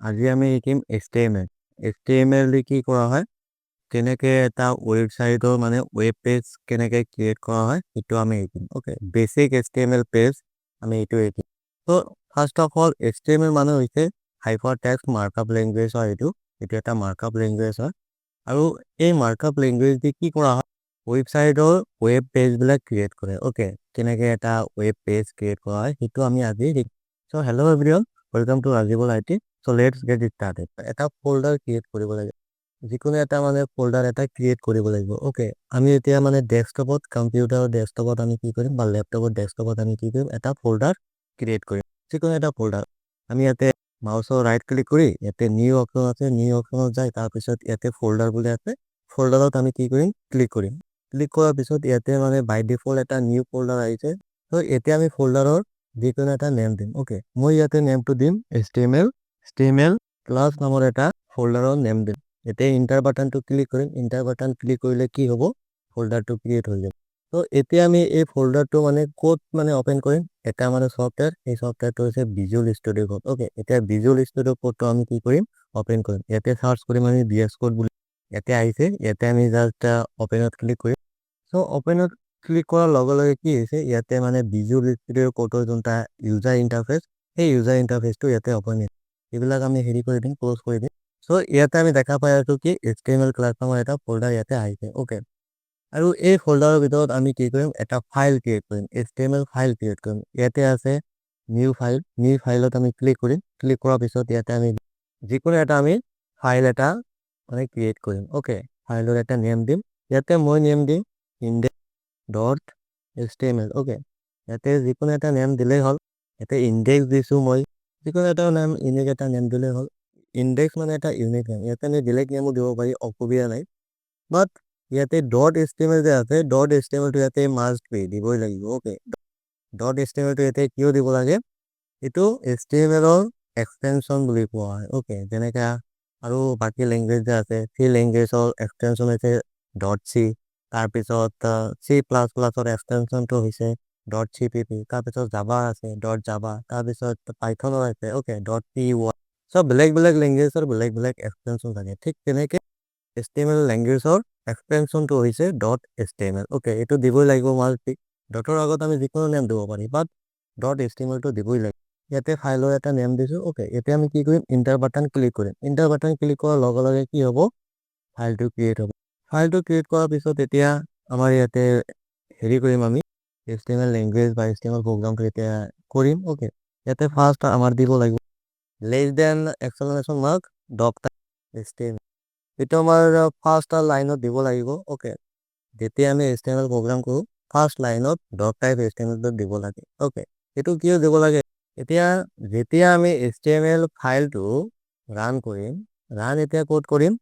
আজি আমি শিকিম HTML HTML দি কি কৰা হয় কেনেকে এটা ৱেবছাইটৰ মানে ৱেব পেজ কেনেকে ক্ৰিয়েট কৰা হয় সেইটো আমি শিকিম ওকে বেসিক HTML পেজ আমি এইটো শিকিম তো ফাৰ্স্ট অফ অল HTML মানে হৈছে হাইপাৰটেক্সট মাৰ্কআপ ল্যাঙ্গুৱেজ হয় এইটো এটা মাৰ্কআপ ল্যাঙ্গুৱেজ হয় আৰু এই মাৰ্কআপ ল্যাঙ্গুৱেজ দি কি কৰা হয় ৱেবছাইটৰ ৱেব পেজ বিলাক ক্ৰিয়েট কৰে ওকে কেনেকে এটা ৱেব পেজ ক্ৰিয়েট কৰা হয় সেইটো আমি আজি শিকিম so hello everyone welcome to Rajibul IT so let's get started এটা ফোল্ডাৰ ক্ৰিয়েট কৰিব লাগে যিকোনো এটা মানে ফোল্ডাৰ এটা ক্ৰিয়েট কৰিব লাগিব ওকে আমি এতিয়া মানে ডেস্কটপত কম্পিউটাৰ ডেস্কটপত আমি কি কৰিম বা ল্যাপটপত ডেস্কটপত আমি কি কৰিম এটা ফোল্ডাৰ ক্ৰিয়েট কৰিম যিকোনো এটা ফোল্ডাৰ আমি ইয়াতে মাউসৰ ৰাইট ক্লিক কৰি ইয়াতে নিউ অপচন আছে নিউ অপচনত যাই তাৰ পিছত ইয়াতে ফোল্ডাৰ বুলি আছে ফোল্ডাৰত আমি কি কৰিম ক্লিক কৰাৰ পিছত ইয়াতে মানে বাই ডিফল্ট এটা নিউ ফোল্ডাৰ আহিছে তো এতিয়া আমি ফোল্ডাৰৰ যিকোনো এটা নেম দিম ওকে মই ইয়াতে নেমটো দিম HTML ক্লাছ নামৰ এটা ফোল্ডাৰৰ নেম দিম এতে ইন্টাৰ বাটনটো ক্লিক কৰিম ইন্টাৰ বাটন ক্লিক কৰিলে কি হ'ব ফোল্ডাৰটো ক্ৰিয়েট হৈ যাব তো এতিয়া আমি এই ফোল্ডাৰটো মানে কোড মানে ওপেন কৰিম এটা মানে সফটওয়্যাৰ এই সফটওয়্যাৰটো হৈছে ভিজুয়াল স্টুডিও কোড ওকে এতিয়া ভিজুয়াল স্টুডিও কোডটো আমি কি কৰিম ওপেন কৰিম ইয়াতে সাৰ্চ কৰিম আমি VS কোড বুলি ইয়াতে আহিছে ইয়াতে আমি জাস্ট ওপেনত ক্লিক কৰিম সো ওপেনত ক্লিক কৰাৰ লগে লগে কি হৈছে ইয়াতে মানে ভিজুয়াল স্টুডিও কোডৰ যোনটা ইউজাৰ ইন্টাৰফেস এই ইউজাৰ ইন্টাৰফেসটো ইয়াতে ওপেন এইবিলাক আমি হেৰি কৰি দিম ক্লোজ কৰি দিম সো ইয়াতে আমি দেখা পাই আছো কি HTML ক্লাছ নামৰ এটা ফোল্ডাৰ ইয়াতে আহিছে ওকে আৰু এই ফোল্ডাৰৰ ভিতৰত আমি কি কৰিম এটা ফাইল ক্ৰিয়েট কৰিম HTML ফাইল ক্ৰিয়েট কৰিম ইয়াতে আছে নিউ ফাইলত আমি ক্লিক কৰিম ক্লিক কৰাৰ পিছত ইয়াতে আমি যিকোনো এটা আমি ফাইল এটা মানে ক্ৰিয়েট কৰিম ওকে ফাইলৰ এটা নেম দিম ইয়াতে মই নেম দিম index.html ওকে ইয়াতে যিকোনো এটা নেম দিলেই হ'ল ইয়াতে ইনডেক্স দিছো মই যিকোনো এটা নাম ইউনিক এটা নেম দিলেই হ'ল ইনডেক্স মানে এটা ইউনিক নেম ইয়াতে আমি বেলেগ নেমো দিব পাৰি অসুবিধা নাই বাট ইয়াতে .html যে আছে .html টো ইয়াতে মাস্ট বি দিবই লাগিব ওকে .html টো ইয়াতে কিয় দিব লাগে এটো HTML ৰ এক্সটেনশন বুলি কোৱা হয় ওকে যেনেকা আৰু বাকি ল্যাঙ্গুৱেজ যে আছে সেই ল্যাঙ্গুৱেজৰ এক্সটেনশন হৈছে .c তাৰ পিছত C++ ৰ এক্সটেনশনটো হৈছে .cpp তাৰ পিছত জাভা আছে .java তাৰ পিছত পাইথনৰ আছে ওকে .py সব বেলেগ ল্যাঙ্গুৱেজৰ বেলেগ এক্সটেনশন থাকে ঠিক তেনেকে HTML ল্যাঙ্গুৱেজৰ এক্সটেনশনটো হৈছে .html ওকে এটো দিবই লাগিব মাস্ট বি ডটৰ আগত আমি যিকোনো নেম দিব পাৰি বাট .html টো দিবই লাগিব ইয়াতে ফাইলৰ এটা নেম দিছো ওকে এতিয়া আমি কি কৰিম ইন্টাৰ বাটন ক্লিক কৰিম ইন্টাৰ বাটন ক্লিক কৰাৰ লগে লগে কি হ'ব ফাইলটো ক্ৰিয়েট হ'ব ফাইলটো ক্ৰিয়েট কৰাৰ পিছত এতিয়া আমাৰ ইয়াতে হেৰি কৰিম আমি HTML ল্যাঙ্গুৱেজ বা HTML প্ৰগ্ৰামটো এতিয়া কৰিম ওকে ইয়াতে ফাৰ্স্ট আমাৰ দিব লাগিব less than exclamation mark dot HTML এটা আমাৰ ফাৰ্স্ট লাইনত দিব লাগিব ওকে যেতিয়া আমি HTML প্ৰগ্ৰাম কৰো ফাৰ্স্ট লাইনত ডট টাইপ HTML টো দিব লাগে ওকে এটো কিয় দিব লাগে এতিয়া যেতিয়া আমি HTML ফাইলটো ৰান কৰিম ৰান এতিয়া কোড কৰিম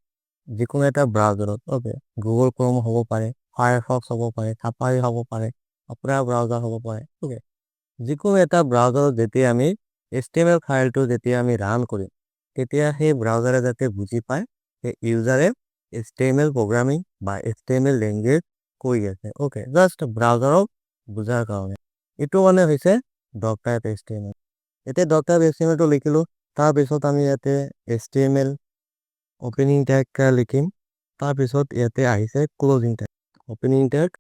যিকোনো এটা ব্ৰাউজাৰত ওকে গুগল ক্ৰোম হ'ব পাৰে ফায়াৰফক্স হ'ব পাৰে সাফাৰি হ'ব পাৰে অপেৰা ব্ৰাউজাৰ হ'ব পাৰে ওকে যিকোনো এটা ব্ৰাউজাৰত যেতিয়া আমি HTML ফাইলটো যেতিয়া আমি ৰান কৰিম তেতিয়া সেই ব্ৰাউজাৰে যাতে বুজি পায় যে ইউজাৰে HTML প্ৰগ্ৰামিং বা HTML ল্যাঙ্গুৱেজ কৰি আছে ওকে জাস্ট ব্ৰাউজাৰক বুজাৰ কাৰণে এটো মানে হৈছে ডট টাইপ HTML এতে ডট টাইপ HTML টো লিখিলো তাৰ পিছত আমি ইয়াতে HTML ওপেনিং ট্যাগ লিখিম তাৰ পিছত ইয়াতে আহিছে closing tag opening tag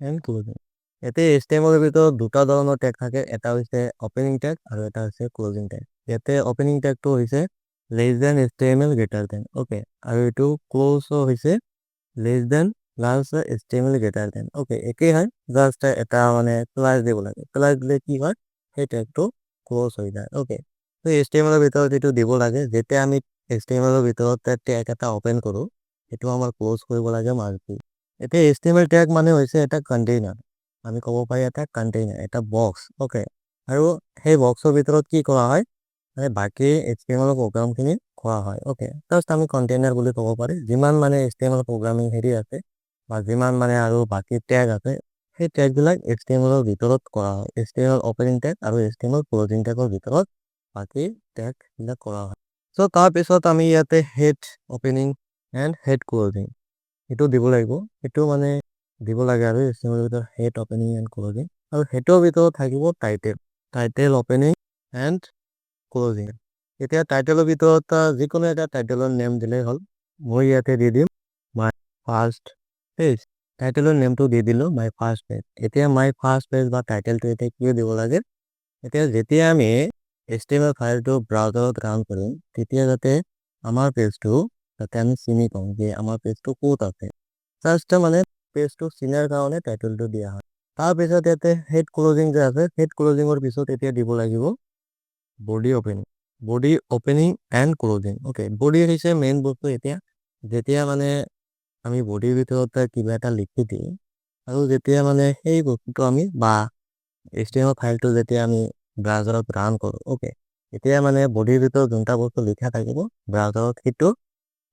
and closing এতে HTML এর ভিতর দুটা ধরনের ট্যাগ থাকে এটা হইছে ওপেনিং ট্যাগ আর এটা হইছে ক্লোজিং ট্যাগ এতে ওপেনিং ট্যাগ তো হইছে less than HTML greater than okay আর এটো ক্লোজ হইছে less than plus HTML greater than okay একই হয় জাস্ট এটা মানে প্লাস দিব লাগে প্লাস দিলে কি হয় সেই ট্যাগটো ক্লোজ হৈ যায় ওকে তো HTML এর ভিতর যেটো দিব লাগে যেতে আমি HTML এর ভিতর ট্যাগ এটা ওপেন কৰো এটো আমাৰ ক্লোজ কৰিব লাগে মাৰ্ক এতে HTML ট্যাগ মানে হইছে এটা কন্টেইনাৰ আমি কব পাই এটা কন্টেইনাৰ এটা বক্স ওকে আৰু সেই বক্সৰ ভিতৰত কি কৰা হয় মানে বাকি HTML প্ৰগ্ৰামখিনি খোৱা হয় ওকে জাস্ট আমি কন্টেইনাৰ বুলি কব পাৰি যিমান মানে HTML প্ৰগ্ৰামিং হেৰি আছে বা যিমান মানে আৰু বাকি ট্যাগ আছে সেই ট্যাগ বিলাক HTML ৰ ভিতৰত কৰা হয় HTML ওপেনিং ট্যাগ আৰু HTML ক্লোজিং ট্যাগৰ ভিতৰত বাকি ট্যাগ বিলাক কৰা হয় সো তাৰ পিছত আমি ইয়াতে head opening and head closing এটো দিব লাগিব এটো মানে দিব লাগে আৰু HTML ভিতৰত হেড ওপেনিং এন্ড ক্লোজিং আৰু হেডৰ ভিতৰত থাকিব টাইটেল ওপেনিং এন্ড ক্লোজিং এতিয়া টাইটেলৰ ভিতৰত যিকোনো এটা টাইটেলৰ নেম দিলেই হ'ল মই ইয়াতে দি দিম মাই ফাৰ্ষ্ট পেজ টাইটেলৰ নেমটো দি দিলো মাই ফাৰ্ষ্ট পেজ এতিয়া মাই ফাৰ্ষ্ট পেজ বা টাইটেলটো এতিয়া কি দিব লাগে এতিয়া যেতিয়া আমি HTML ফাইলটো ব্ৰাউজাৰত ৰান কৰিম তেতিয়া যাতে আমাৰ পেজটো যাতে আমি চিনি পাওঁ যে আমাৰ পেজটো ক'ত আছে ফাৰ্ষ্ট মানে পেজটো চিনাৰ কাৰণে টাইটেলটো দিয়া হয় তাৰ পিছত ইয়াতে হেড ক্লোজিং যে আছে হেড ক্লোজিঙৰ পিছত এতিয়া দিব লাগিব body opening and closing okay body হৈছে মেইন বস্তু এতিয়া যেতিয়া মানে আমি বডিৰ ভিতৰত কিবা এটা লিখি দিম আৰু যেতিয়া মানে সেই বস্তুটো আমি বা HTML ফাইলটো যেতিয়া আমি ব্ৰাউজাৰত ৰান কৰোঁ ওকে এতিয়া মানে বডিৰ ভিতৰত যোনটা বস্তু লিখা থাকিব ব্ৰাউজাৰত সেইটো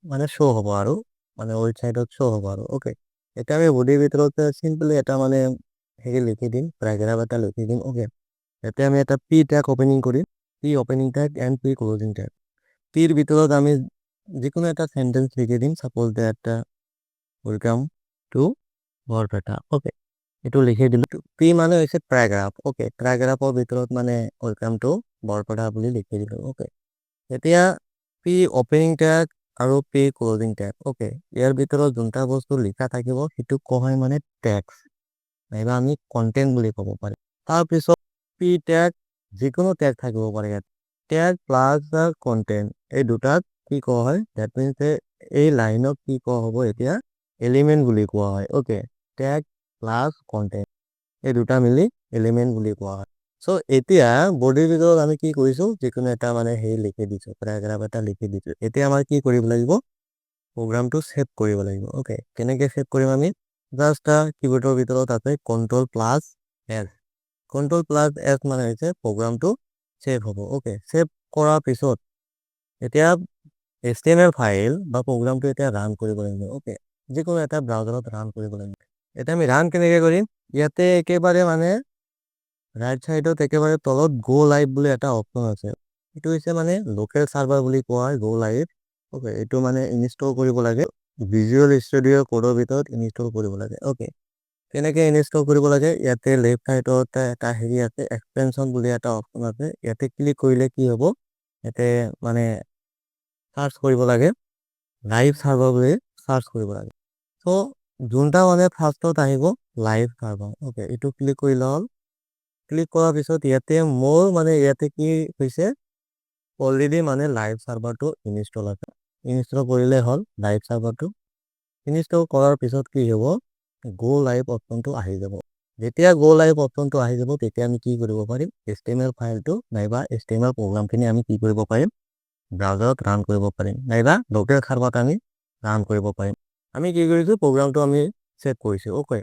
মানে শ্ব' হ'ব আৰু মানে ৱেবছাইটত শ্ব' হ'ব আৰু ওকে এতিয়া আমি বডিৰ ভিতৰত চিম্পলি এটা মানে হেৰি লিখি দিম পেৰাগ্ৰাফ এটা লিখি দিম ওকে এতিয়া আমি এটা পি টেগ ওপেনিং কৰিম P opening tag and P closing tag পিৰ ভিতৰত আমি যিকোনো এটা সেন্টেন্স লিখি দিম suppose that welcome to Barpeta okay এটো লিখি দিলো পি মানে হৈছে পেৰাগ্ৰাফ ওকে পেৰাগ্ৰাফৰ ভিতৰত মানে ওয়েলকাম টু বৰপেটা বুলি লিখি দিলো ওকে এতিয়া পি ওপেনিং টেগ আৰু পি ক্লোজিং টেগ ওকে ইয়াৰ ভিতৰত যোনটা বস্তু লিখা থাকিব সেইটো কোৱা মানে টেক্স নাইবা আমি কন্টেন্ট বুলি ক'ব পাৰি তাৰ পিছত পি টেগ যিকোনো টেগ থাকিব পাৰে ইয়াত টেগ প্লাস কন্টেন্ট এই দুটাক কি কোৱা হয় দ্যাট মিন্স এই লাইনক কি কোৱা হ'ব এতিয়া এলিমেন্ট বুলি কোৱা হয় ওকে টেগ প্লাস কন্টেন্ট এই দুটা মিলি এলিমেন্ট বুলি কোৱা হয় সো এতিয়া বডিৰ ভিতৰত আমি কি কৰিছো যিকোনো এটা মানে হেৰি লিখি দিছো পেৰাগ্ৰাফ এটা লিখি দিছো এতিয়া আমাৰ কি কৰিব লাগিব প্ৰগ্ৰামটো সেভ কৰিব লাগিব ওকে কেনেকৈ সেভ কৰিম আমি জাস্ট কিবোৰ্ডৰ ভিতৰত আছে Ctrl+S মানে হৈছে প্ৰগ্ৰামটো সেভ হ'ব ওকে সেভ কৰাৰ পিছত এতিয়া HTML ফাইল বা প্ৰগ্ৰামটো এতিয়া ৰান কৰিব লাগিব ওকে যিকোনো এটা ব্ৰাউজাৰত ৰান কৰিব লাগিব এটা আমি ৰান কেনেকৈ কৰিম ইয়াতে একেবাৰে মানে ৰাইট সাইডত একেবাৰে তলত গো লাইভ বুলি এটা অপচন আছে এটো হৈছে মানে লোকেল সাৰ্ভাৰ বুলি কোৱা হয় গো লাইভ ওকে এটো মানে ইনষ্টল কৰিব লাগে ভিজুৱেল ষ্টুডিও কোডৰ ভিতৰত ইনষ্টল কৰিব লাগে ওকে কেনেকৈ ইনষ্টল কৰিব লাগে ইয়াতে লেফট সাইডত এটা হেৰি আছে এক্সপেনশন বুলি এটা অপচন আছে ইয়াতে ক্লিক কৰিলে কি হ'ব ইয়াতে মানে সাৰ্চ কৰিব লাগে লাইভ সাৰ্ভাৰ বুলি সাৰ্চ কৰিব লাগে সো যোনটা মানে ফাৰ্স্টত আহিব লাইভ সাৰ্ভাৰ ওকে এটো ক্লিক কৰিলে হ'ল ক্লিক কৰাৰ পিছত ইয়াতে মোৰ মানে ইয়াতে কি হৈছে অলৰেডি মানে লাইভ সাৰ্ভাৰটো ইনষ্টল আছে ইনষ্টল কৰিলে হ'ল লাইভ সাৰ্ভাৰটো ইনষ্টল কৰাৰ পিছত কি হ'ব গো লাইভ অপচনটো আহি যাব যেতিয়া গো লাইভ অপচনটো আহি যাব তেতিয়া আমি কি কৰিব পাৰিম HTML ফাইলটো নাইবা HTML প্ৰগ্ৰামখিনি আমি কি কৰিব পাৰিম ব্ৰাউজাৰত ৰান কৰিব পাৰিম নাইবা লোকেল সাৰ্ভাৰত আমি ৰান কৰিব পাৰিম আমি কি কৰিছো প্ৰগ্ৰামটো আমি সেভ কৰিছো ওকে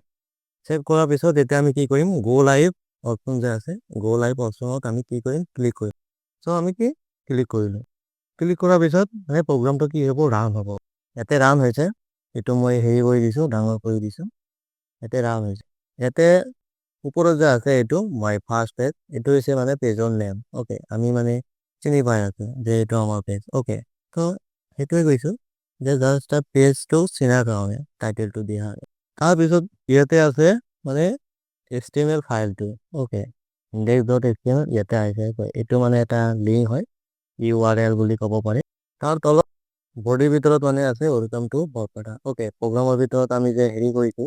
সেভ কৰাৰ পিছত এতিয়া আমি কি কৰিম গো লাইভ অপচন যে আছে গো লাইভ অপচনত আমি কি কৰিম ক্লিক কৰিম সো আমি কি ক্লিক কৰিলো ক্লিক কৰাৰ পিছত মানে প্ৰগ্ৰামটো কি হ'ব ৰান হ'ব ইয়াতে ৰান হৈছে এটো মই হেৰি কৰি দিছো ডাঙৰ কৰি দিছো ইয়াতে ৰান হৈছে ইয়াতে ওপৰত যে আছে এটো মাই ফাৰ্ষ্ট পেজ এটো হৈছে মানে পেজৰ নেম ওকে আমি মানে চিনি পাই আছো যে এটো আমাৰ পেজ ওকে তো হেতুৱে কৈছো যে জাস্ট পেজটো চিনাৰ কাৰণে টাইটেলটো দিয়া হয় তাৰ পিছত ইয়াতে আছে মানে HTML ফাইলটো ওকে index.html ইয়াতে আছে এটো মানে এটা লিংক হয় URL বুলি ক'ব পাৰি তাৰ তলত বডিৰ ভিতৰত মানে আছে ওয়েলকাম টু বৰপেটা ওকে প্ৰগ্ৰামৰ ভিতৰত আমি যে হেৰি কৰিছো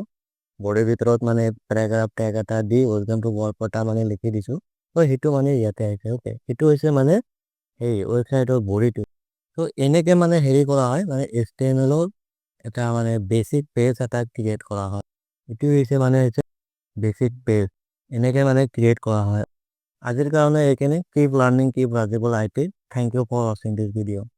বডিৰ ভিতৰত মানে পেৰাগ্ৰাফ টেগ এটা দি ওয়েলকাম টু বৰপেটা মানে লিখি দিছো তো হেতু মানে ইয়াতে আছে ওকে হেতু হৈছে মানে এই ওয়েবসাইটৰ বডিটো তো এনেকে মানে হেৰি কৰা হয় মানে HTML এটা মানে বেসিক পেজ এটা ক্ৰিয়েট কৰা হয় এটো হৈছে মানে বেসিক পেজ এনেকে মানে ক্ৰিয়েট কৰা হয় আজিৰ কাৰণে এইখিনি keep learning keep Rajibul IT thank you for watching this video